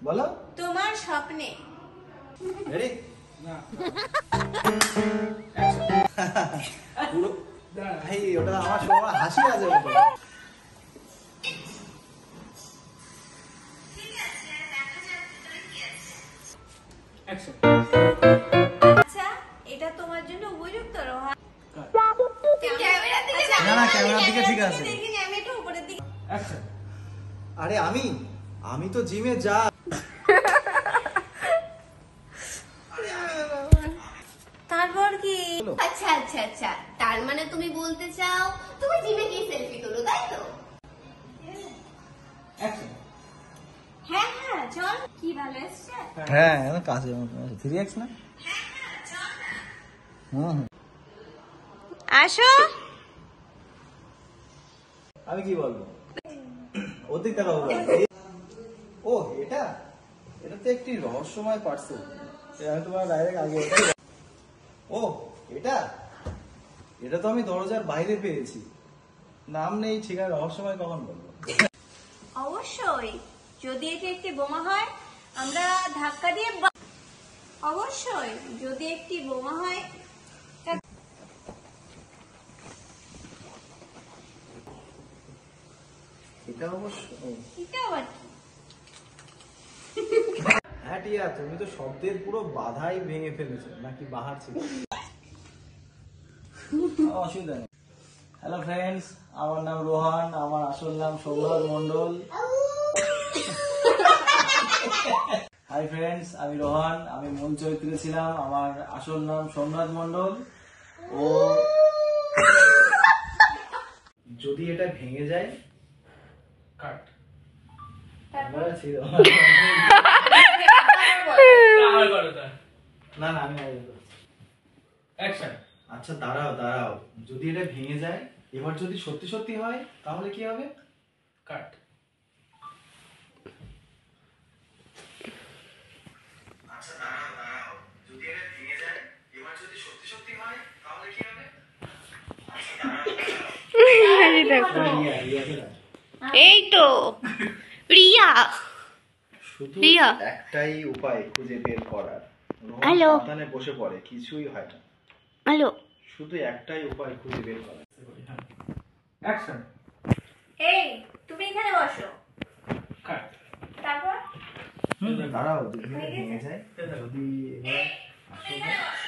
বলো তোমার স্বপ্নে। রেডি না পুরো ভাই ওটা আমার সময় হাসি আছে ওটা আচ্ছা এটা তোমার জন্য উপযুক্ত রোহান? না না ক্যামেরার দিকে ঠিক আছে। দেখিনি আমি একটু উপরের দিকে। আরে আমি তো জিমে যা তারপর কি? আচ্ছা আচ্ছা আচ্ছা, তার মানে তুমি বলতে চাও তুমি জিমে গিয়ে সেলফি তোলো, তাই তো? হ্যাঁ হ্যাঁ চল। কি ভালো এসছে? হ্যাঁ এখন কাছে 3x না হুম আসো। আমি কি বলবো ওর দিক থেকে ও এটা তো একটি রহস্যময় পার্সেল আমি তোমার ডাইরেক্ট আগে ও এটা তো আমি দরজার বাইরে পেয়েছি নাম নেই ঠিকানা রহস্যময় কখন বলবো অবশ্যই যদি এটি একটি বোমা হয় আমরা ধাক্কা দিয়ে অবশ্যই যদি একটি বোমা হয় এটা অবশ্য এটা আবার কি? হ্যাঁ টিয়া তুমি তো শব্দের পুরো বাধাই ভেঙে ফেলেছো নাকি বাহার ছিল অসুবিধা নেই হ্যালো ফ্রেন্ডস আমার নাম রোহান আমার আসল নাম সৌরভ মন্ডল হাই ফ্রেন্ডস আমি রোহান আমি মূল চরিত্রে ছিলাম আমার আসল নাম সোমনাথ মন্ডল ও যদি এটা ভেঙে যায় কাট না না আমি আচ্ছা দাঁড়াও যদি এটা ভেঙে যায় এবার যদি সত্যি সত্যি হয় তাহলে কি হবে কাট আচ্ছা দাঁড়াও যদি এটা ভেঙে যায় এবার যদি সত্যি সত্যি হয় তাহলে কি হবে এই তো রিয়া শুধু রিয়া একটাই উপায় খুঁজে বের করার হ্যালো সাবধানে বসে পড়ে কিছুই হয় না হ্যালো শুধু একটাই উপায় খুঁজে বের করার অ্যাকশন এই তুমি এখানে বসো কাট তারপর দাঁড়াও যদি ভেঙে যায় যদি এবার আসলে